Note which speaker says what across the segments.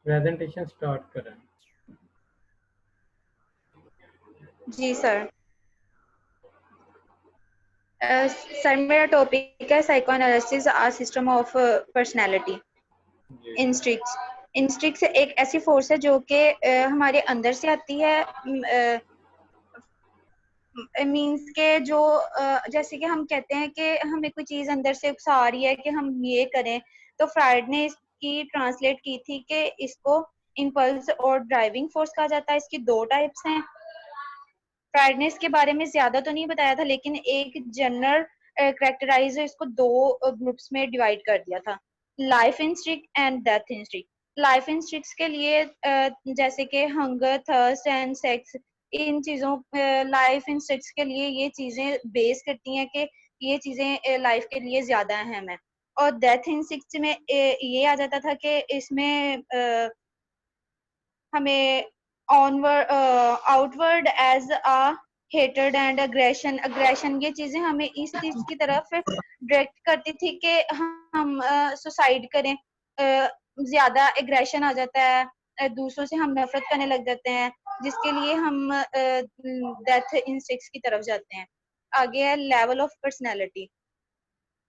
Speaker 1: Presentation start करें।
Speaker 2: जी सर। सर मेरा टॉपिक है psychoanalysis a system of personality. Instincts instincts एक ऐसी फोर्स है जो कि हमारे अंदर से आती है। मीन्स के जो जैसे कि हम कहते हैं कि हमें कोई चीज अंदर से उकसा रही है कि हम ये करें, तो फ्रायड ने इसकी ट्रांसलेट की थी कि इसको इम्पल्स और ड्राइविंग फोर्स कहा जाता है। इसकी दो टाइप्स हैं। फ्रायड ने इसके बारे में ज्यादा तो नहीं बताया था, लेकिन एक जनरल करेक्टराइज इसको दो ग्रुप्स में डिवाइड कर दिया था, life instinct and death instinct. Life instincts के लिए जैसे कि हंगर, थर्स्ट एंड सेक्स, इन चीजों लाइफ इंस्टिंक्ट्स के लिए ये चीजें बेस करती हैं कि ये चीजें लाइफ के लिए ज्यादा अहम है। और डेथ इंस्टिंक्ट्स में ये आ जाता था कि इसमें हमें onward outward as a hatred and aggression ये चीजें हमें इस चीज की तरफ डायरेक्ट करती थी कि हम सुसाइड करें। ज्यादा एग्रेशन आ जाता है, दूसरों से हम नफरत करने लग जाते हैं, जिसके लिए हम डेथ इंस्टिंक्ट्स की तरफ जाते हैं। आगे है level of personality.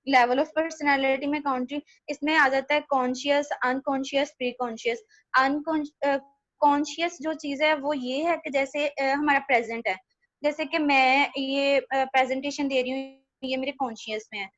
Speaker 2: Level of personality में काउंटिंग इसमें आ जाता है conscious, unconscious, pre conscious. Unconscious जो चीज है वो ये है कि जैसे हमारा प्रेजेंट है, जैसे कि मैं ये प्रेजेंटेशन दे रही हूँ, ये मेरे कॉन्शियस में है।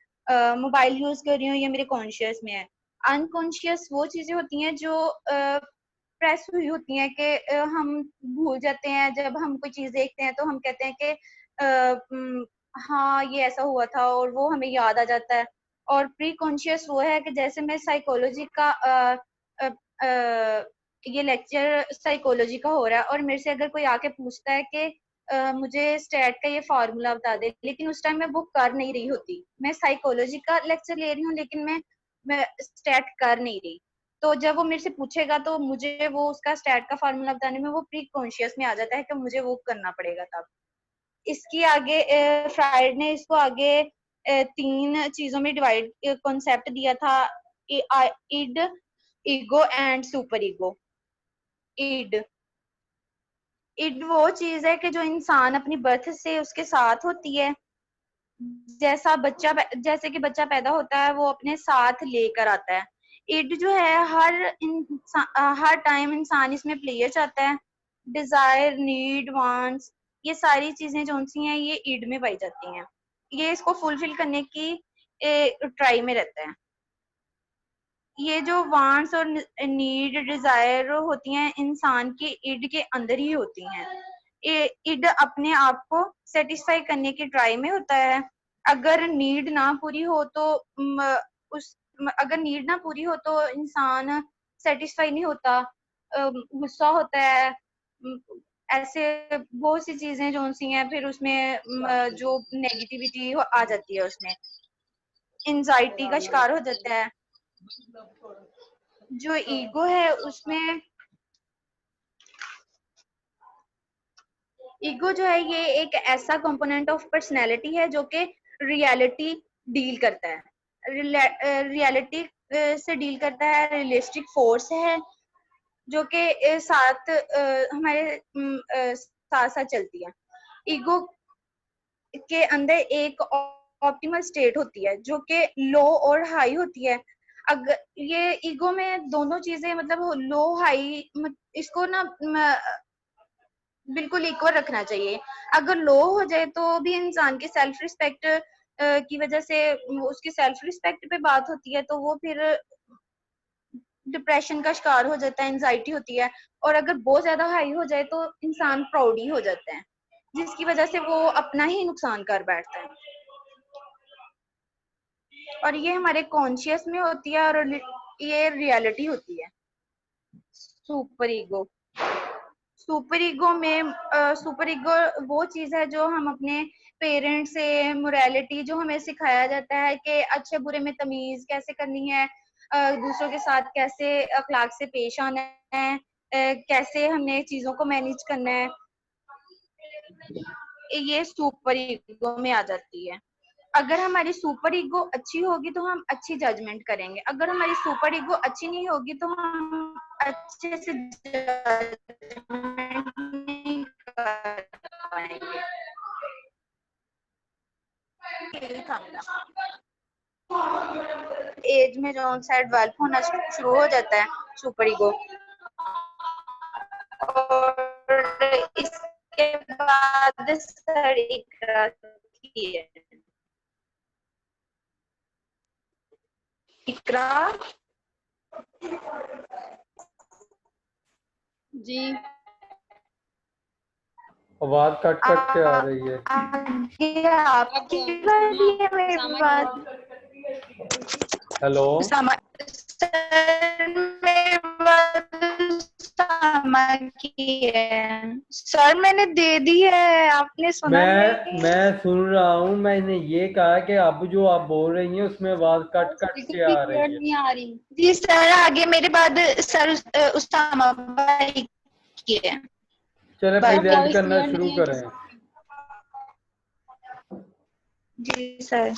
Speaker 2: मोबाइल यूज कर रही हूँ, ये मेरे कॉन्शियस में है। अनकॉन्शियस वो चीजें होती हैं जो प्रेस हुई होती हैं कि हम भूल जाते हैं। जब हम कोई चीज देखते हैं तो हम कहते हैं कि हाँ ये ऐसा हुआ था, और वो हमें याद आ जाता है। और प्री कॉन्शियस वो है कि जैसे मैं साइकोलॉजी का अ, अ, ये लेक्चर साइकोलॉजी का हो रहा है और मेरे से अगर कोई आके पूछता है कि मुझे स्टैट का ये फार्मूला बता दे, लेकिन उस टाइम मैं वो कर नहीं रही होती। मैं साइकोलॉजी का लेक्चर ले रही हूँ लेकिन मैं स्टैट कर नहीं रही। तो जब वो मेरे से पूछेगा तो मुझे वो उसका स्टैट का फार्मूला बताने में वो प्री कॉन्शियस में आ जाता है कि मुझे वो करना पड़ेगा तब। इसकी आगे फ्रायड ने इसको आगे तीन चीजों में डिवाइड कॉन्सेप्ट दिया था, id, ego and super ego. Id id वो चीज है कि जो इंसान अपनी बर्थ से उसके साथ होती है। जैसे कि बच्चा पैदा होता है वो अपने साथ लेकर आता है। इड जो है हर टाइम इंसान इसमें प्लेयर चाहता है। डिजायर, नीड, वांट्स, ये सारी चीजें जो सी हैं ये इड में पाई जाती हैं। ये इसको फुलफिल करने की ट्राई में रहता है। ये जो वांट्स और नीड, डिजायर होती हैं इंसान की इड के अंदर ही होती हैं। इड अपने आप को सेटिस्फाई करने की ट्राई में होता है। अगर नीड ना पूरी हो तो अगर नीड ना पूरी हो तो इंसान सेटिस्फाई नहीं होता, गुस्सा होता है। ऐसे बहुत सी चीजें जो सी हैं, फिर उसमें जो नेगेटिविटी आ जाती है, उसमें एंजाइटी का शिकार हो जाता है। जो ईगो है उसमें ईगो जो है ये एक ऐसा कंपोनेंट ऑफ पर्सनैलिटी है जो कि रियलिटी डील करता है। रियलिटी से डील करता है, रियलिस्टिक फोर्स है जो कि साथ हमारे साथ साथ चलती है। ईगो के अंदर एक ऑप्टिमल स्टेट होती है जो कि लो और हाई होती है। अगर ये ईगो में दोनों चीजें मतलब लो हाई, इसको ना बिल्कुल इक्वल रखना चाहिए। अगर लो हो जाए तो भी इंसान की सेल्फ रिस्पेक्ट की वजह से उसकी सेल्फ रिस्पेक्ट पे बात होती है, तो वो फिर डिप्रेशन का शिकार हो जाता है, एंजाइटी होती है। और अगर बहुत ज्यादा हाई हो जाए तो इंसान प्राउडी हो जाता है, जिसकी वजह से वो अपना ही नुकसान कर बैठता है। और ये हमारे कॉन्शियस में होती है और ये रियलिटी होती है। सुपर ईगो सुपर ईगो वो चीज है जो हम अपने पेरेंट्स से, मोरालिटी जो हमें सिखाया जाता है कि अच्छे बुरे में तमीज कैसे करनी है, दूसरों के साथ कैसे अखलाक से पेश आना है, कैसे हमने चीजों को मैनेज करना है, ये सुपर ईगो में आ जाती है। अगर हमारी सुपर ईगो अच्छी होगी तो हम अच्छी जजमेंट करेंगे। अगर हमारी सुपर ईगो अच्छी नहीं होगी तो हम अच्छे से judgment नहीं कर पाएंगे। यही था मेरा। एज में जो सा डेवलप होना शुरू हो जाता है सुपर ईगो, और इसके बाद सर इकरा की है। इकरा
Speaker 1: जी
Speaker 3: आवाज कट कट के आ रही है।
Speaker 2: आगे आपकी बारी है मेरी बात।
Speaker 3: हेलो
Speaker 2: सर मेरी बात उसामा की है। सर मैंने दे दी है, आपने सुना नहीं?
Speaker 3: मैं सुन रहा हूँ। मैंने ये कहा कि अब जो आप बोल रही हैं उसमें आवाज कट कट
Speaker 1: बिल्कुल
Speaker 3: के
Speaker 1: भी
Speaker 3: आ
Speaker 1: क्लियर
Speaker 3: रही है।
Speaker 1: नहीं आ रही।
Speaker 2: जी सर, आगे मेरे बाद सर उसामा भाई की है।
Speaker 3: चले
Speaker 2: बस
Speaker 3: प्रेजेंट
Speaker 1: वॉइस
Speaker 3: करना
Speaker 1: क्लियर
Speaker 3: शुरू
Speaker 1: नहीं है
Speaker 3: करें।
Speaker 2: जी सर।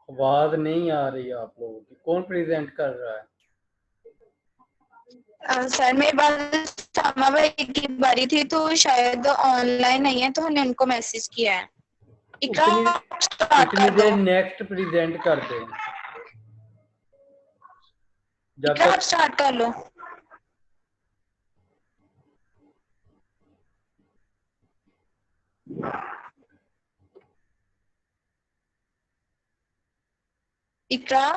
Speaker 3: आवाज नहीं आ रही आप लोगों की। कौन प्रेजेंट कर रहा है?
Speaker 2: सर मेरे बाद उसामा भाई की बारी थी, तो शायद ऑनलाइन नहीं है, तो हमने उनको मैसेज किया है। इकरा
Speaker 3: उतनी
Speaker 2: स्टार्ट
Speaker 3: उतनी
Speaker 2: कर दो।
Speaker 3: देर नेक्स्ट प्रेजेंट कर दें जब
Speaker 2: इकरा आप
Speaker 3: तक।
Speaker 2: स्टार्ट कर लो। इकरा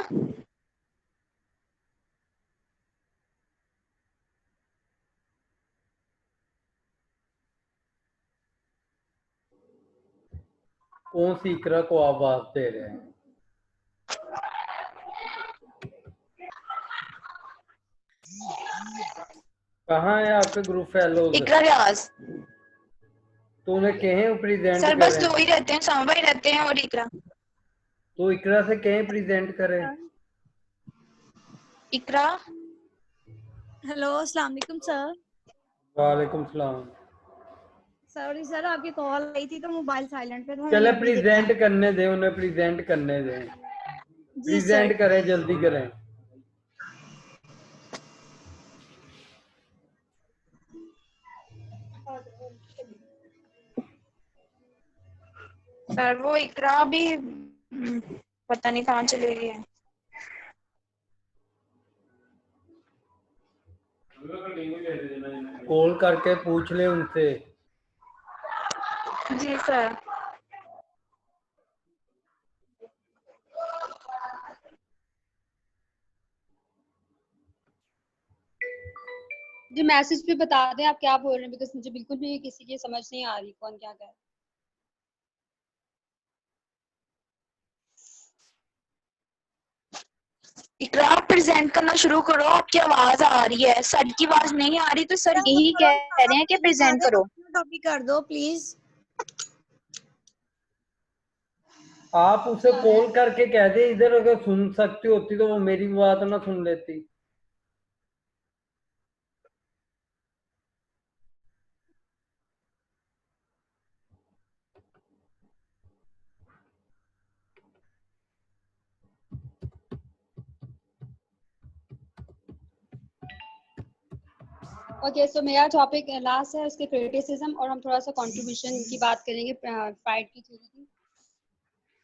Speaker 3: कौन सी इकरा को आवाज दे रहे हैं? कहाँ है आपके ग्रुप फेलोज?
Speaker 2: इकरा रियाज।
Speaker 3: तो उन्हें कहें प्रेजेंट
Speaker 2: सर बस
Speaker 3: करें।
Speaker 2: दो ही रहते हैं, उसामा भाई रहते हैं और इकरा।
Speaker 3: तो इकरा से कहें प्रेजेंट करें।
Speaker 2: इकरा
Speaker 1: हेलो अस्सलाम वालेकुम सर।
Speaker 3: वालेकुम सलाम।
Speaker 1: सॉरी सर, आपकी कॉल आई थी तो मोबाइल साइलेंट पे था, मैंने
Speaker 3: चले
Speaker 1: अभी देखा।
Speaker 3: प्रेजेंट करने दें उन्हें, प्रेजेंट करने दें।
Speaker 1: जी सर।
Speaker 3: प्रेजेंट करें, जल्दी करें।
Speaker 2: सर वो इकरा भी पता नहीं कहाँ चले गई है।
Speaker 3: कॉल करके पूछ ले उनसे।
Speaker 2: जी सर।
Speaker 1: जी मैसेज पे बता दें आप क्या बोल रहे हैं, बिकॉज मुझे बिल्कुल भी किसी की समझ नहीं आ रही कौन क्या कह रहा है।
Speaker 2: इकरा आप प्रेजेंट करना शुरू करो, आपकी आवाज आ रही है, सर की आवाज नहीं आ रही, तो सर यही कह रहे हैं कि प्रेजेंट करो।
Speaker 1: टॉपिक कर दो प्लीज।
Speaker 3: आप उसे कॉल करके कह दे, इधर अगर सुन सकती होती तो वो मेरी बात ना सुन लेती।
Speaker 1: ओके सो मेरा टॉपिक लास्ट है उसके क्रिटिसिज्म, और हम थोड़ा सा कंट्रीब्यूशन की बात करेंगे फ्राइड की थ्योरी की।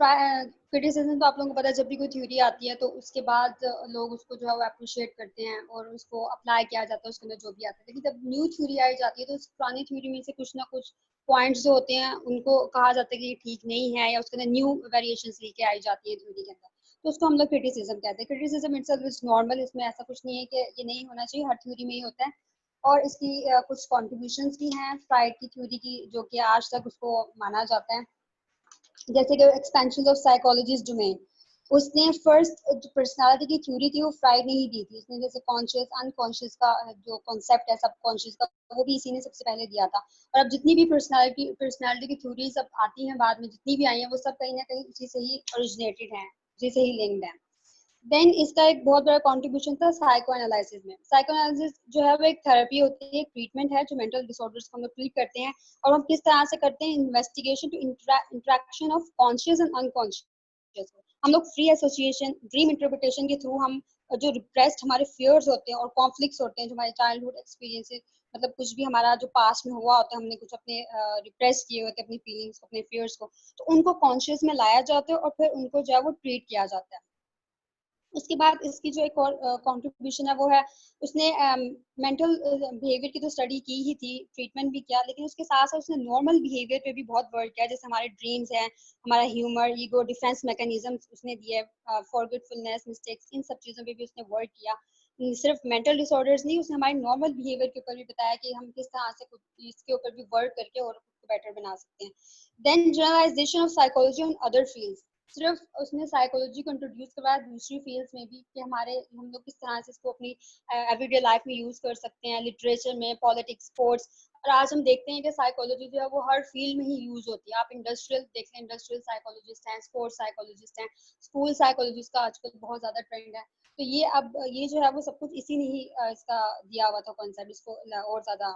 Speaker 1: क्रिटिसिज्म तो आप लोगों को पता है, जब भी कोई थ्योरी आती है तो उसके बाद लोग उसको जो है वो अप्रिशिएट करते हैं और उसको अप्लाई किया जाता है उसके अंदर जो भी आता है। लेकिन जब न्यू थ्योरी आई जाती है तो उस पुरानी थ्योरी में से कुछ ना कुछ पॉइंट्स जो होते हैं उनको कहा जाता है कि ये ठीक नहीं है, या उसके अंदर न्यू वेरिएशंस लेके आई जाती है थ्योरी के अंदर, तो उसको हम लोग क्रिटिसिज्म कहते हैं। क्रिटिसिज्म इटसेल्फ इज नॉर्मल, इसमें ऐसा कुछ नहीं है कि ये नहीं होना चाहिए, हर थ्योरी में ही होता है। और इसकी कुछ कॉन्ट्रीब्यूशंस भी हैं फ्राइड की थ्योरी की, जो कि आज तक उसको माना जाता है। जैसे कि एक्सपेंशन ऑफ साइकोलॉजिस्ट डोमेन, उसने फर्स्ट जो पर्सनालिटी की थ्योरी थी वो फ्राइड ने ही दी थी। उसने जैसे कॉन्शियस अनकॉन्शियस का जो कॉन्सेप्ट है सबकॉन्शियस का, वो भी इसी ने सबसे पहले दिया था। और अब जितनी भी पर्सनालिटी की थ्योरी सब आती हैं बाद में, जितनी भी आई हैं, वो सब कहीं ना कहीं उसी से ही ओरिजिनेटेड हैं, उसी से ही लिंक्ड हैं। देन इसका एक बहुत बड़ा कंट्रीब्यूशन था साइको एनालिसिस में। साइको एनालिसिस जो है वो एक थेरेपी होती है, एक ट्रीटमेंट है जो मेंटल डिसऑर्डर्स को हम लोग ट्रीट करते हैं। और हम किस तरह से करते हैं, investigation to interaction of conscious and unconscious. हम लोग फ्री एसोसिएशन, ड्रीम इंटरप्रिटेशन के थ्रू हम जो रिप्रेस्ड हमारे फियर्स होते हैं और कॉन्फ्लिक्ट्स होते हैं, जो हमारे चाइल्डहुड एक्सपीरियंसेस, मतलब कुछ भी हमारा जो पास्ट में हुआ होता है, हमने कुछ अपने रिप्रेस किए होते हैं अपनी फीलिंग्स, अपने फियर्स को, तो उनको कॉन्शियस में लाया जाता है और फिर उनको जो है वो ट्रीट किया जाता है। उसके बाद इसकी जो एक और कंट्रीब्यूशन है वो है, उसने मेंटल बिहेवियर की तो स्टडी की ही थी, ट्रीटमेंट भी किया, लेकिन उसके साथ साथ उसने नॉर्मल बिहेवियर पे भी बहुत वर्क किया, जैसे हमारे ड्रीम्स हैं, हमारा ह्यूमर, ईगो, डिफेंस मैकेनिज्म उसने दिए, फॉरगेटफुलनेस, मिस्टेक्स, इन सब चीज़ों पे भी उसने वर्क किया। सिर्फ मेंटल डिसऑर्डर्स नहीं, उसने हमारे नॉर्मल बिहेवियर के ऊपर भी बताया कि हम किस तरह से खुद इसके ऊपर भी वर्क करके और खुद को बेटर बना सकते हैं। Then generalisation of psychology on other fields, सिर्फ उसने साइकोलॉजी को इंट्रोड्यूस करवाया दूसरी फील्ड्स में भी, कि हम लोग किस तरह से इसको अपनी एवरीडे लाइफ में यूज कर सकते हैं, लिटरेचर में, पॉलिटिक्स, स्पोर्ट्स। और आज हम देखते हैं कि साइकोलॉजी जो है वो हर फील्ड में ही यूज होती है। आप इंडस्ट्रियल देख लें, इंडस्ट्रियल साइकोलॉजिस्ट हैं, स्पोर्ट्स साइकोलॉजिस्ट हैं, स्कूल साइकोलॉजिस्ट का आजकल बहुत ज्यादा ट्रेंड है। तो ये अब ये जो है वो सब कुछ इसी ने ही इसका दिया हुआ था कॉन्सेप्ट, इसको और ज्यादा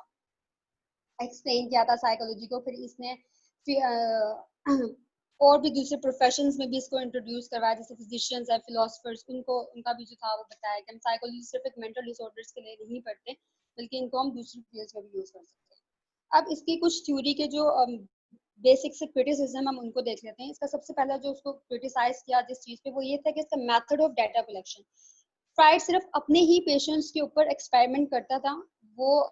Speaker 1: एक्सप्लेन किया था साइकोलॉजी को। फिर इसने और भी दूसरे प्रोफेशंस में भी इसको इंट्रोड्यूस करवाया, जैसे फिजिशियंस है, फिलोसफर्स, उनको उनका भी जो था वो बताया कि हम साइकोलॉजी सिर्फ एक मेंटल डिसऑर्डर्स के लिए नहीं पढ़ते, बल्कि इनको हम दूसरी फील्ड्स में भी यूज कर सकते हैं। अब इसकी कुछ थ्योरी के जो बेसिक से क्रिटिसिज्म हम उनको देख लेते हैं। इसका सबसे पहला जो उसको क्रिटिसाइज किया जिस चीज पे, वो ये था कि इसका method of data collection. Fried सिर्फ अपने ही पेशेंट्स के ऊपर एक्सपेरिमेंट करता था, वो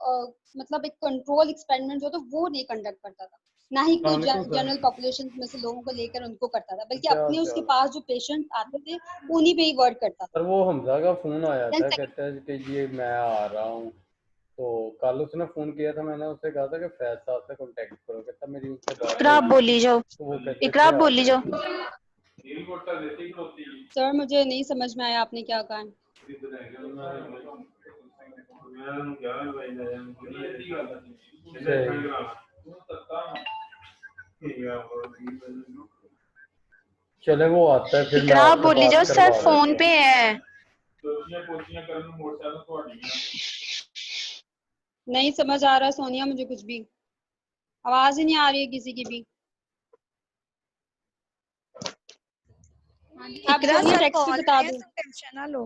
Speaker 1: मतलब एक कंट्रोल एक्सपेरिमेंट जो था वो नहीं कंडक्ट करता था, ना ही कोई
Speaker 3: वालेकुम सर।
Speaker 1: जनरल पॉपुलेशन में से लोगों को लेकर उनको करता था, बल्कि
Speaker 3: क्या
Speaker 1: अपने
Speaker 3: क्या
Speaker 1: उसके पास जो पेशेंट आते थे उन्हीं पे ही वर्क करता था।
Speaker 3: सर, वो हमजा का फोन आया
Speaker 1: देन
Speaker 3: था, कहता है कि ये मैं आ रहा हूँ। तो कल उसने फोन किया था, मैंने उससे कहा था कि फैज साहब से कांटेक्ट करो, कहता मेरी उससे बात
Speaker 2: इकरा आप
Speaker 3: होगी।
Speaker 2: बोली जाओ,
Speaker 3: तो वो कहते
Speaker 2: इकरा
Speaker 3: थे
Speaker 2: आप
Speaker 3: आ
Speaker 2: बोली जाओ।
Speaker 3: जाओ।
Speaker 1: सर मुझे नहीं समझ में आया आपने क्या कहा।
Speaker 3: चले वो आता है फिर मैं
Speaker 2: इकरा आप
Speaker 3: आपसे
Speaker 2: बोली जाओ,
Speaker 3: बात
Speaker 2: सर
Speaker 3: करवा
Speaker 2: फोन
Speaker 3: लेता
Speaker 2: पे
Speaker 3: हूँ।
Speaker 2: है।
Speaker 1: नहीं समझ आ रहा सोनिया मुझे कुछ भी, आवाज ही नहीं आ रही है किसी की भी। आप
Speaker 2: इकरा
Speaker 1: सोनिया
Speaker 2: सर
Speaker 1: टेक्स्ट पे
Speaker 2: कॉल
Speaker 1: बता
Speaker 2: पे है,
Speaker 1: दो।
Speaker 2: तुम टेंशन ना लो।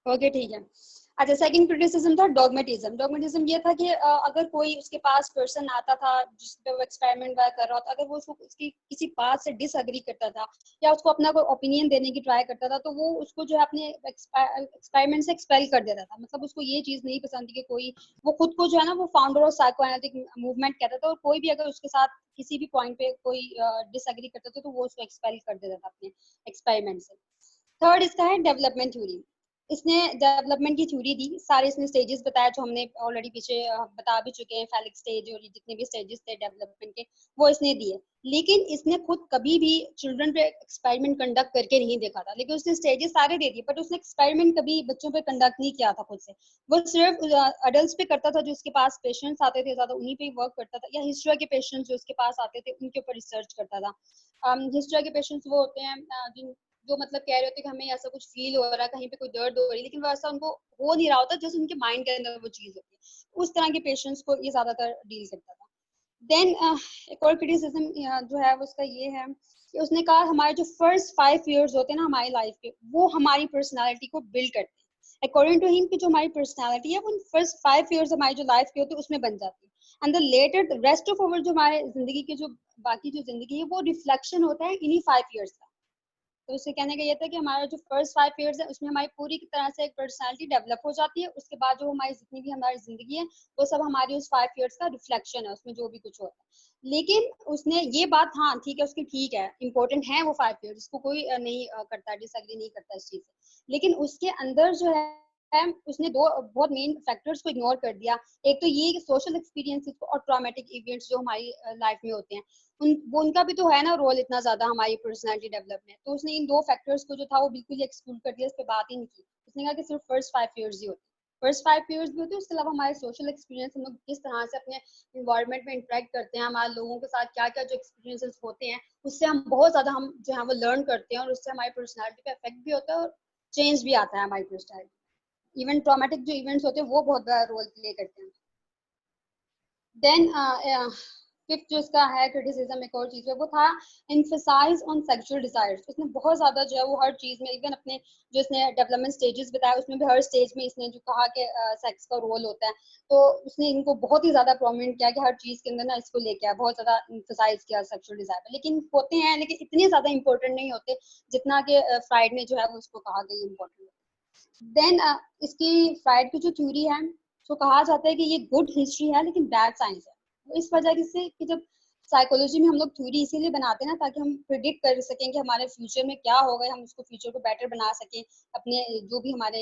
Speaker 1: ओके ठीक है। अच्छा, सेकंड क्रिटिसिज्म था डॉगमेटिज्म। डॉगमेटिज्म ये था कि अगर कोई उसके पास पर्सन आता था जिस पे वो एक्सपेरिमेंट वगैरह कर रहा था, अगर वो उसकी किसी बात से डिसएग्री करता था या उसको अपना कोई ओपिनियन देने की ट्राई करता था, तो वो उसको जो है अपने एक्सपेरिमेंट से एक्सपेल कर देता था। मतलब उसको ये चीज नहीं पसंद थी कि कोई, वो खुद को जो है ना वो फाउंडर ऑफ साइकोएनालिटिक मूवमेंट कहता था, और कोई भी अगर उसके साथ किसी भी पॉइंट पे कोई डिसएग्री करता था तो वो उसको एक्सपेल कर देता था अपने एक्सपेरिमेंट से। थर्ड इसका है डेवलपमेंट थ्योरी। इसने डेवलपमेंट की थ्योरी दी, सारे इसने स्टेजेस बताया जो हमने ऑलरेडी पीछे बता भी चुके हैं, फैलिक स्टेज और जितने भी स्टेजेस थे डेवलपमेंट के वो इसने दिए। लेकिन इसने खुद कभी भी चिल्ड्रन पे एक्सपेरिमेंट कंडक्ट करके नहीं देखा था, लेकिन उसने स्टेजेस सारे दे दिए, बट उसने एक्सपेरिमेंट कभी बच्चों पे कंडक्ट नहीं किया था खुद से। वो सिर्फ अडल्ट पे करता था, जो उसके पास पेशेंट्स आते थे ज्यादा उन्हीं पे वर्क करता था, या हिस्ट्री के पेशेंट्स जो उसके पास आते थे उनके ऊपर रिसर्च करता था। हिस्ट्री के पेशेंट्स वो होते हैं जो मतलब कह रहे होते हैं कि हमें ऐसा कुछ फील हो रहा है, कहीं पे कोई दर्द हो रही है, लेकिन वो ऐसा उनको हो नहीं रहा होता जैसे उनके माइंड के अंदर वो चीज होती है। उस तरह के पेशेंट्स को ये ज्यादातर डील करता था। देन एक और क्रिटिसिज्म जो है वो उसका ये है कि उसने कहा हमारे जो फर्स्ट 5 years होते हैं ना हमारी लाइफ के, वो हमारी पर्सनालिटी को बिल्ड करते हैं। अकॉर्डिंग टू हिम कि जो हमारी पर्सनालिटी है वो फर्स्ट 5 years हमारी जो लाइफ के होते हैं उसमें बन जाती है, and the latter rest of over जो हमारे जिंदगी के जो बाकी जो जिंदगी है वो रिफ्लेक्शन होता है इन्हीं 5 years का। तो उससे कहने का ये था कि हमारा जो फर्स्ट 5 years है उसमें हमारी पूरी तरह से एक पर्सनालिटी डेवलप हो जाती है, उसके बाद जो हमारी जितनी भी हमारी जिंदगी है वो सब हमारी उस 5 years का रिफ्लेक्शन है, उसमें जो भी कुछ होता है। लेकिन उसने ये बात, हाँ ठीक है उसकी ठीक है, इंपॉर्टेंट है वो 5 years, इसको कोई नहीं करता, डिसएग्री नहीं करता इस चीज से। लेकिन उसके अंदर जो है उसने दो बहुत मेन फैक्टर्स को इग्नोर कर दिया। एक तो ये सोशल एक्सपीरियंसेस और ट्रॉमेटिक इवेंट्स जो हमारी लाइफ में होते हैं, उनका भी तो है ना रोल इतना ज्यादा हमारी पर्सनालिटी डेवलप में। तो उसने इन दो फैक्टर्स को जो था वो बिल्कुल ही एक्सक्लूड कर दिया, इस पे बात ही नहीं की। उसने कहा कि सिर्फ फर्स्ट 5 years ही होते हैं। फर्स्ट 5 पीरियड्स भी होते हैं, उसके अलावा हमारे सोशल एक्सपीरियंस, हम लोग किस तरह से अपने इन्वायरमेंट में इंटरेक्ट करते हैं, हमारे लोगों के साथ क्या क्या जो एक्सपीरियंसेस होते हैं, उससे हम बहुत ज़्यादा हम जो है वो लर्न करते हैं, और उससे हमारी पर्सनैलिटी पे इफेक्ट भी होता है और चेंज भी आता है हमारी पर्सनैलिटी। इवन ट्रॉमेटिक जो इवेंट्स होते हैं वो बहुत बड़ा रोल प्ले करते हैं। देन फिफ्थ जो इसका है क्रिटिसिज्म, एक और चीज़ है, वो था एम्फसाइज ऑन सेक्सुअल डिजायर्स। उसने बहुत ज़्यादा जो है वो हर चीज़ में, इवन अपने जो इसने डेवलपमेंट स्टेजेस बताया उसमें भी हर स्टेज में इसने जो कहा कि सेक्स का रोल होता है, तो उसने इनको बहुत ही ज़्यादा प्रोमिनेंट किया कि हर चीज़ के अंदर ना इसको लेके आया, बहुत ज़्यादा एम्फसाइज किया सेक्सुअल डिजायर पर। लेकिन होते हैं, लेकिन इतने ज़्यादा इंपॉर्टेंट नहीं होते जितना कि फ्राइड ने जो है वो उसको कहा कि इम्पोर्टेंट है। देन इसकी फ्राइड की जो थ्योरी है, तो कहा जाता है कि ये गुड हिस्ट्री है लेकिन बैड साइंस है। इस वजह से कि जब साइकोलॉजी में हम लोग थ्योरी इसीलिए बनाते हैं ना, ताकि हम प्रिडिक्ट कर सकें कि हमारे फ्यूचर में क्या होगा, हम उसको फ्यूचर को बेटर बना सकें, अपने जो भी हमारे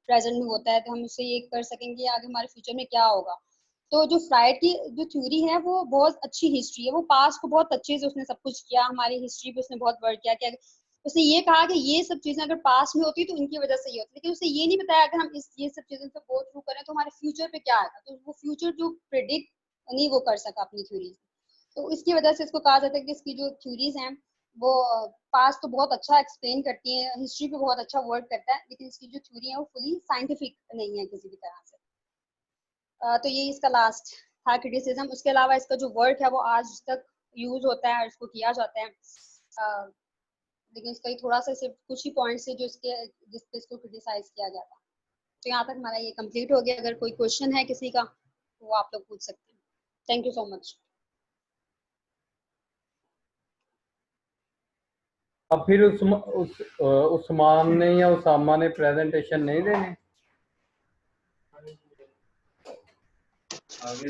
Speaker 1: प्रेजेंट में होता है तो हम उससे ये कर सकें कि आगे हमारे फ्यूचर में क्या होगा। तो जो फ्राइड की जो थ्योरी है वो बहुत अच्छी हिस्ट्री है, वो पास्ट को बहुत अच्छे से उसने सब कुछ किया, हमारी हिस्ट्री पे उसने बहुत वर्क किया कि उसने ये कहा कि ये सब चीजें अगर पास्ट में होती तो इनकी वजह से ये होती, लेकिन उसने ये नहीं बताया अगर हम ये सब चीजों से गो थ्रू करें तो हमारे फ्यूचर पे क्या आएगा। तो वो फ्यूचर जो प्रिडिक्ट नहीं वो कर सका अपनी थ्योरी। तो इसकी वजह से इसको कहा जाता है कि इसकी जो थ्योरीज हैं वो पास्ट तो बहुत अच्छा एक्सप्लेन करती है, हिस्ट्री पे बहुत अच्छा वर्क करता है, लेकिन इसकी जो थ्योरी है वो फुली साइंटिफिक नहीं है किसी भी तरह से। तो ये इसका लास्ट था क्रिटिसिज्म। उसके अलावा इसका जो वर्क है वो आज तक यूज होता है और इसको किया जाता है, लेकिन इसका ही थोड़ा सा सिर्फ कुछ ही पॉइंट्स है जो इसके जिस पे इसको क्रिटिसाइज किया गया था। तो यहाँ तक हमारा ये कंप्लीट हो गया। अगर कोई क्वेश्चन है किसी का तो वो आप लोग पूछ सकते हैं। Thank you so much.
Speaker 3: अब फिर उस्मान ने या उसामा ने प्रेजेंटेशन नहीं देने?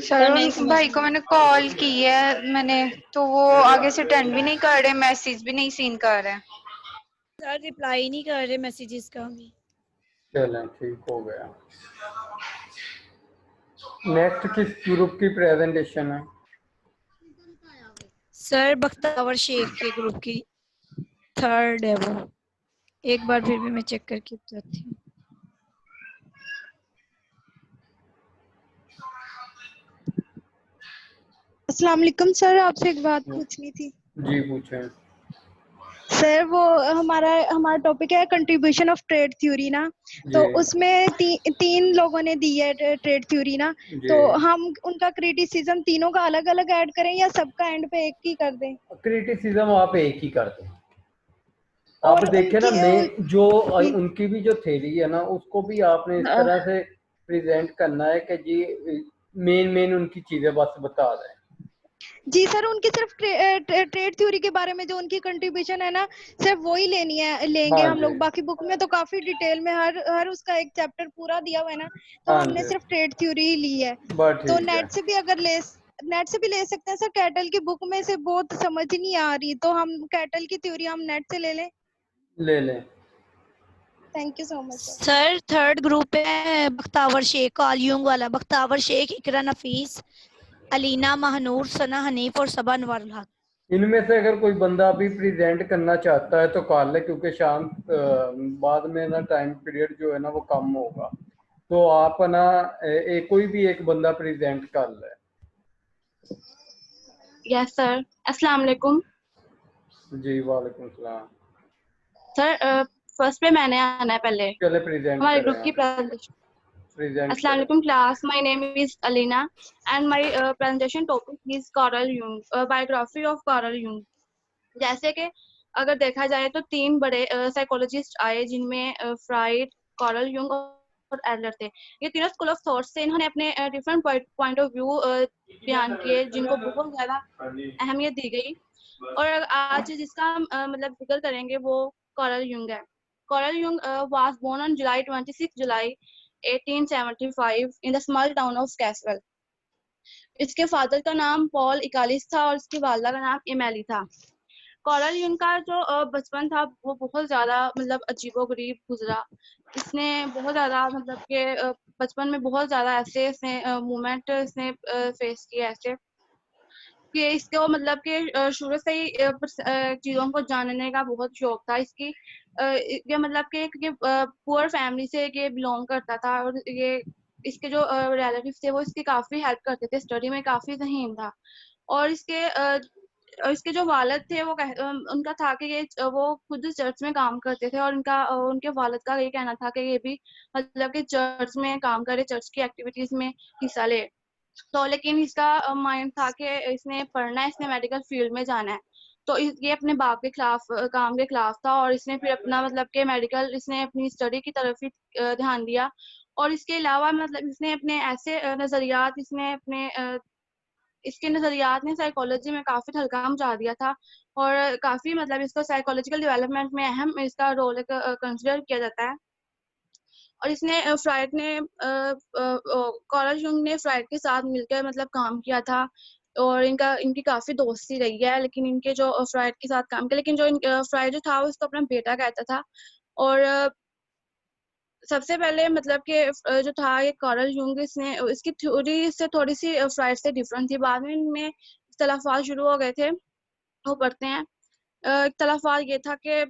Speaker 2: सर उन भाई को मैंने कॉल की है मैंने, तो वो आगे से अटेंड भी नहीं कर रहे, मैसेज भी नहीं सीन कर रहे।
Speaker 4: सर रिप्लाई नहीं कर रहे मैसेजेस का भी।
Speaker 3: चलें ठीक हो गया। नेक्स्ट किस ग्रुप की प्रेजेंटेशन है?
Speaker 4: सर बख्तावर शेख के ग्रुप की थर्ड है वो। एक बार फिर भी मैं चेक करके बताती हूँ।
Speaker 5: अस्सलाम वालेकुम सर, आपसे एक बात पूछनी थी।
Speaker 3: जी पूछें।
Speaker 5: सर वो हमारा टॉपिक है कंट्रीब्यूशन ऑफ ट्रेड थ्योरी ना, तो
Speaker 3: जी
Speaker 5: उसमें तीन लोगों ने दी है ट्रेड थ्योरी ना,
Speaker 3: जी।
Speaker 5: तो हम उनका क्रिटिसिज्म तीनों का अलग अलग ऐड करें या सबका एंड पे एक ही कर दें?
Speaker 3: क्रिटिसिज्म आप एक ही कर दें। आप
Speaker 5: और
Speaker 3: देखें ना,
Speaker 5: उनकी
Speaker 3: मेन जो उनकी भी जो थ्योरी है ना उसको भी आपने इस तरह से प्रेजेंट करना है कि जी मेन उनकी चीजें बस बता दें।
Speaker 5: जी सर, उनकी सिर्फ ट्रेड थ्योरी के बारे में जो उनकी कंट्रीब्यूशन है ना, सिर्फ वो ही लेंगे
Speaker 3: हाँ
Speaker 5: हम
Speaker 3: जी
Speaker 5: लोग। बाकी बुक में तो काफी डिटेल में हर उसका एक चैप्टर पूरा दिया हुआ है ना, तो
Speaker 3: हाँ
Speaker 5: हमने
Speaker 3: जी,
Speaker 5: सिर्फ ट्रेड थ्योरी ही ली है।
Speaker 3: बस
Speaker 5: तो
Speaker 3: ठीक है।
Speaker 5: नेट से भी ले सकते हैं सर। कैटल की बुक में से बहुत समझ नहीं आ रही, तो हम कैटल की थ्योरी हम नेट से ले लें।
Speaker 3: ले लें।
Speaker 5: Thank you so much sir.
Speaker 4: Sir third group है बख्तावर शेख कार्ल यूंग वाला। बख्तावर शेख, इकरा नफीस, अलीना महानूर, सना हनीफ और सबा अनवर हक।
Speaker 3: इनमें से अगर कोई बंदा भी प्रेजेंट करना चाहता है तो कर ले, क्योंकि शाम बाद में ना टाइम पीरियड जो है ना वो कम होगा, तो आप ना कोई भी एक बंदा प्रेजेंट कर ले।
Speaker 6: Yes sir. अस्सलाम वालेकुम
Speaker 3: जी वालेकुम सलाम।
Speaker 6: सर। फर्स्ट पे मैंने आना है पहले
Speaker 3: चले प्रेजेंट
Speaker 6: हमारे
Speaker 3: करें
Speaker 6: ग्रुप की
Speaker 3: आप,
Speaker 6: प्रेजेंटेशन।
Speaker 3: प्रेजेंट
Speaker 6: अस्सलाम
Speaker 3: करें।
Speaker 6: वालेकुम class, my name is Alina and my presentation topic is Carl Jung, biography of Carl Jung. जैसे कि अगर देखा जाए तो तीन बड़े साइकोलॉजिस्ट आए जिनमें फ्राइड, कार्ल यूंग और एडलर थे। ये तीनों स्कूल ऑफ थॉट से इन्होंने अपने डिफरेंट पॉइंट ऑफ व्यू बयान किए जिनको बहुत ज्यादा अहमियत दी गई। और आज जिसका हम मतलब जिक्र करेंगे वो कार्ल यूंग है। Carl Jung was born on July 26 July 1875 in the small town of Kesswil. इसके फादर का नाम पॉल इकालिस था और इसकी वालदा का नाम एमेली था। कार्ल यूंग का जो बचपन था वो बहुत ज्यादा मतलब अजीबोगरीब गुजरा। इसने बहुत ज्यादा मतलब के बचपन में बहुत ज्यादा ऐसे इसने मूवमेंट इसने फेस किए ऐसे कि इसको मतलब कि शुरू से ही चीज़ों को जानने का बहुत शौक था। ये मतलब कि पुअर फैमिली से ये बिलोंग करता था और ये इसके जो रिलेटिव थे वो इसकी काफ़ी हेल्प करते थे, स्टडी में काफ़ी ज़हीन था। और इसके जो वालिद थे वो उनका था कि वो खुद चर्च में काम करते थे, और उनके वालिद का ये कहना था कि ये भी मतलब कि चर्च में काम करे, चर्च की एक्टिविटीज़ में हिस्सा ले। तो लेकिन इसका माइंड था कि इसने पढ़ना है, इसने मेडिकल फील्ड में जाना है। तो ये अपने बाप के खिलाफ काम के खिलाफ था, और इसने फिर अपना मतलब कि मेडिकल इसने अपनी स्टडी की तरफ ही ध्यान दिया। और इसके अलावा मतलब इसने अपने ऐसे नज़रियात इसने अपने इसके नज़रियात ने साइकोलॉजी में काफ़ी हल्का मचा दिया था, और काफ़ी मतलब इसको साइकोलॉजिकल डेवलपमेंट में अहम इसका रोल कंसिडर किया जाता है। और इसने फ्राइड ने कार्ल जंग ने फ्राइड के साथ मिलकर मतलब काम किया था, और इनकी काफ़ी दोस्ती रही है। लेकिन इनके जो फ्राइड के साथ काम किया, लेकिन जो फ्राइड जो था वो इसको अपना बेटा कहता था। और सबसे पहले मतलब कि जो था ये कार्ल जंग इसने इसकी थ्योरी से थोड़ी सी फ्राइड से डिफरेंट थी। बाद में इनमें इख्तलाफात शुरू हो गए थे, वो पढ़ते हैं। इख्तलाफात ये था कि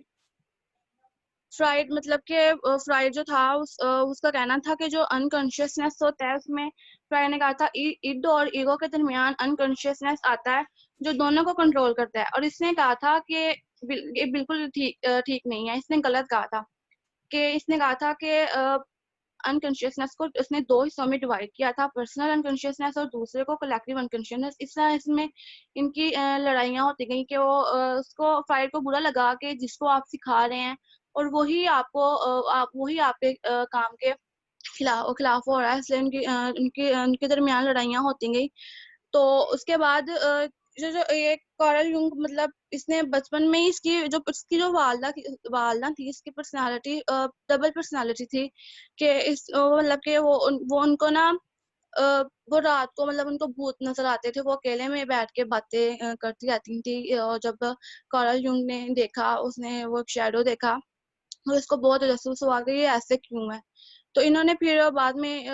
Speaker 6: फ्राइड मतलब कि फ्राइड जो था उसका कहना था कि जो अनकॉन्शियसनेस होता है उसमें फ्राइड ने कहा था इड और ईगो के दरमियान अनकॉन्शियसनेस आता है जो दोनों को कंट्रोल करता है। और इसने कहा था कि ये बिल्कुल ठीक नहीं है, इसने गलत कहा था। कि इसने कहा था कि अनकॉन्शियसनेस को उसने दो हिस्सों में डिवाइड किया था, पर्सनल अनकॉन्शियसनेस और दूसरे को कलेक्टिव अनकॉन्शियसनेस। इस तरह इसमें इनकी लड़ाइयाँ होती गई कि वो उसको फ्राइड को बुरा लगा कि जिसको आप सिखा रहे हैं और वही वही आपके काम के खिलाफ हो रहा है, इसलिए उनके दरमियान लड़ाइयाँ होती गई। तो उसके बाद जो ये कार्ल जंग मतलब इसने बचपन में ही इसकी जो वालदा थी इसकी पर्सनालिटी डबल पर्सनालिटी थी। कि मतलब कि वो उनको ना वो रात को मतलब उनको भूत नजर आते थे, वो अकेले में बैठ के बातें करती रहती थी। और जब कार्ल जंग ने देखा, उसने वो शैडो देखा, और इसको बहुत महसूस हुआ कि ये ऐसे क्यों है। तो इन्होंने फिर बाद में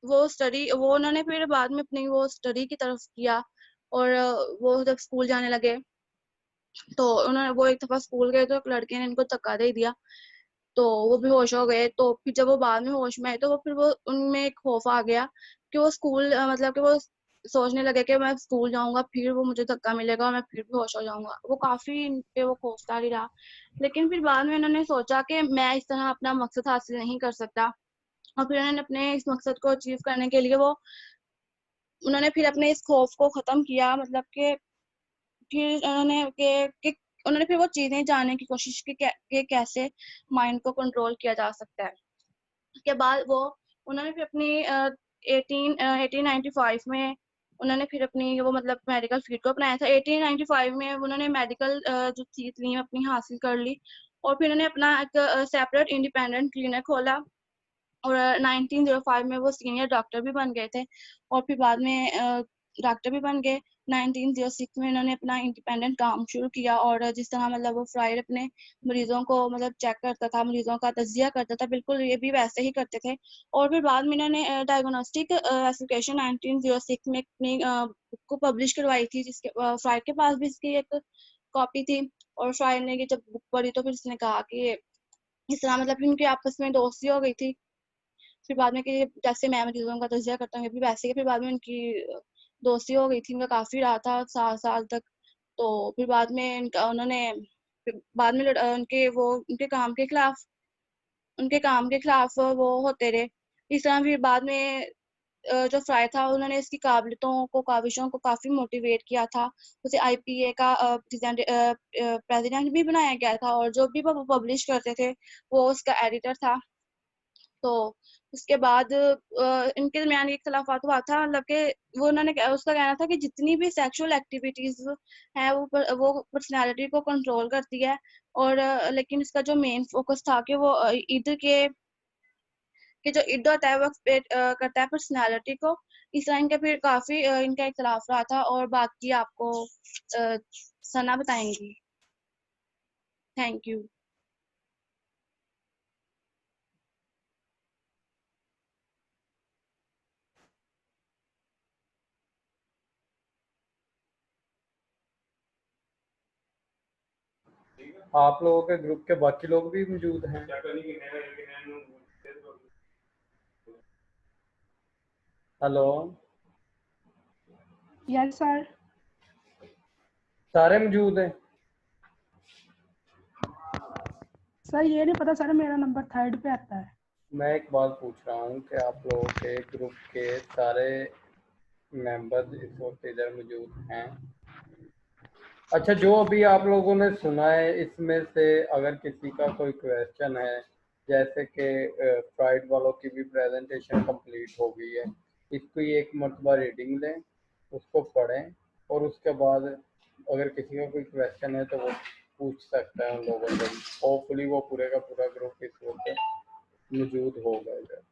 Speaker 6: उन्होंने फिर बाद में अपनी वो स्टडी की तरफ किया। और वो जब स्कूल जाने लगे तो वो एक दफा स्कूल गए तो एक लड़के ने इनको धक्का दे दिया, तो वो बेहोश हो गए। तो फिर जब वो बाद में होश में आए तो वो उनमें एक खौफ आ गया कि वो स्कूल मतलब कि वो सोचने लगे कि मैं स्कूल जाऊंगा फिर वो मुझे धक्का मिलेगा और मैं फिर बेहोश हो जाऊंगा। वो काफी इन पे वो खौफदार ही रहा। लेकिन फिर बाद में उन्होंने सोचा कि मैं इस तरह अपना मकसद हासिल नहीं कर सकता, और फिर उन्होंने अपने इस मकसद को अचीव करने के लिए उन्होंने फिर अपने इस खौफ को ख़त्म किया। मतलब कि फिर उन्होंने फिर वो चीज़ें जानने की कोशिश की कि कैसे माइंड को कंट्रोल किया जा सकता है। उसके बाद उन्होंने फिर अपनी 1895 में उन्होंने फिर अपनी वो मतलब मेडिकल फील्ड को अपनाया था। 1895 में उन्होंने मेडिकल जो सीख अपनी हासिल कर ली, और फिर उन्होंने अपना एक सेपरेट इंडिपेंडेंट क्लिनिक खोला। और 1905 में वो सीनियर डॉक्टर भी बन गए थे, और फिर बाद में डॉक्टर भी बन गए। 1906 में उन्होंने अपना इंडिपेंडेंट काम शुरू किया, और जिस तरह मतलब वो फ्राइड अपने मरीजों को मतलब चेक करता था, मरीजों का तजिया करता था, बिल्कुल ये भी वैसे ही करते थे। और फिर बाद में इन्होंने डायग्नोस्टिक एसोसिएशन 1906 में अपनी बुक को पब्लिश करवाई थी, जिसके फ्राइड के पास भी इसकी एक कॉपी थी। और फ्राइड ने जब बुक पढ़ी तो फिर उसने कहा कि इस तरह मतलब इनकी आपस में दोस्ती हो गई थी। फिर बाद में कि जैसे मैं मरीजों का तजिया करता हूँ, ये भी वैसे ही। फिर बाद में उनकी दोस्ती हो गई थी, उनका काफ़ी रहा था 7 साल तक। तो फिर बाद में उन्होंने बाद में उनके काम के खिलाफ वो होते रहे। इस तरह फिर बाद में जो फ्राई था उन्होंने इसकी काविशों को काफ़ी मोटिवेट किया था। उसे IPA का प्रेसिडेंट भी बनाया गया था, और जो भी वो पब्लिश करते थे वो उसका एडिटर था। तो उसके बाद इनके दरमियान एक इख्तलाफात हुआ था, मतलब कि उसका कहना था कि जितनी भी सेक्सुअल एक्टिविटीज है वो पर्सनालिटी को कंट्रोल करती है। और लेकिन इसका जो मेन फोकस था कि वो जो ईद होता है वो एक्सपेक्ट करता है पर्सनालिटी को। इस तरह इनका फिर काफी इनका इख्तलाफ रहा था, और बाकी आपको सना बताएंगी। Thank you.
Speaker 3: आप लोगों के ग्रुप के बाकी लोग भी मौजूद हैं? Hello,
Speaker 7: yes sir.
Speaker 3: सारे मौजूद हैं?
Speaker 7: सर ये नहीं पता सर, मेरा नंबर 3rd पे आता है।
Speaker 3: मैं एक बात पूछ रहा हूँ कि आप लोगों के ग्रुप के सारे मेंबर इस वक्त इधर मौजूद हैं? अच्छा, जो अभी आप लोगों ने सुना है इसमें से अगर किसी का कोई क्वेश्चन है, जैसे कि फ्राइड वालों की भी प्रेजेंटेशन कंप्लीट हो गई है, इसकी एक मरतबा रीडिंग लें, उसको पढ़ें और उसके बाद अगर किसी का कोई क्वेश्चन है तो वो पूछ सकता है उन लोगों से। होपफुली वो पूरे का पूरा ग्रुप इस वक्त मौजूद होगा इधर।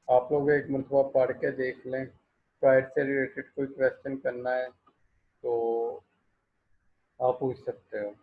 Speaker 3: आप लोग एक मरतबा पढ़ के देख लें, फ्राइड से रिलेटेड कोई क्वेश्चन करना है तो आप पूछ सकते हो।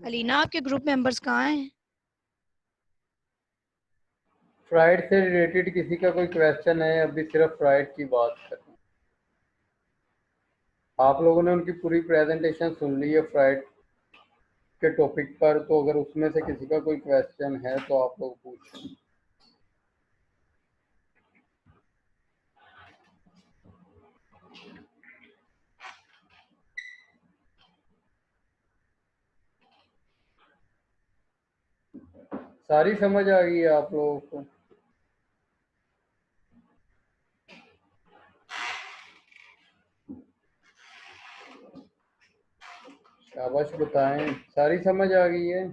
Speaker 4: अलीना, आपके ग्रुप मेंबर्स कहाँ हैं?
Speaker 3: फ्राइड से रिलेटेड किसी का कोई क्वेश्चन है? अभी सिर्फ फ्राइड की बात कर रहे हैं। आप लोगों ने उनकी पूरी प्रेजेंटेशन सुन ली है फ्राइड के टॉपिक पर, तो अगर उसमें से किसी का कोई क्वेश्चन है तो आप लोग पूछें। सारी समझ आ गई है आप लोगों को? शाबाश, बताएं, सारी समझ आ गई है?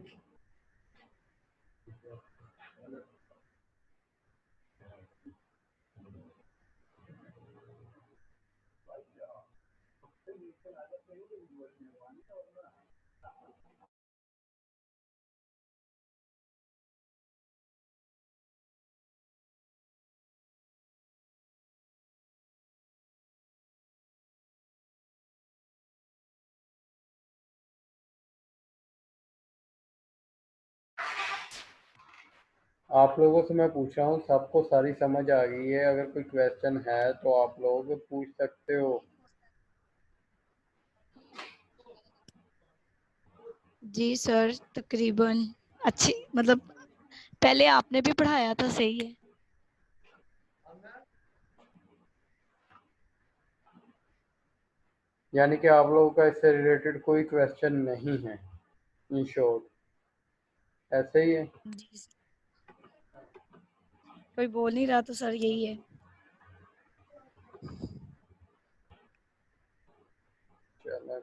Speaker 3: आप लोगों से मैं पूछ रहा हूँ, सबको सारी समझ आ गई है? अगर कोई क्वेश्चन है तो आप लोग पूछ सकते हो।
Speaker 4: जी सर, तकरीबन अच्छी, मतलब पहले आपने भी पढ़ाया था, सही है।
Speaker 3: यानी कि आप लोगों का इससे रिलेटेड कोई क्वेश्चन नहीं है, इन शॉर्ट ऐसे ही है?
Speaker 4: जी सर। कोई बोल नहीं रहा तो सर यही है।
Speaker 3: चलो।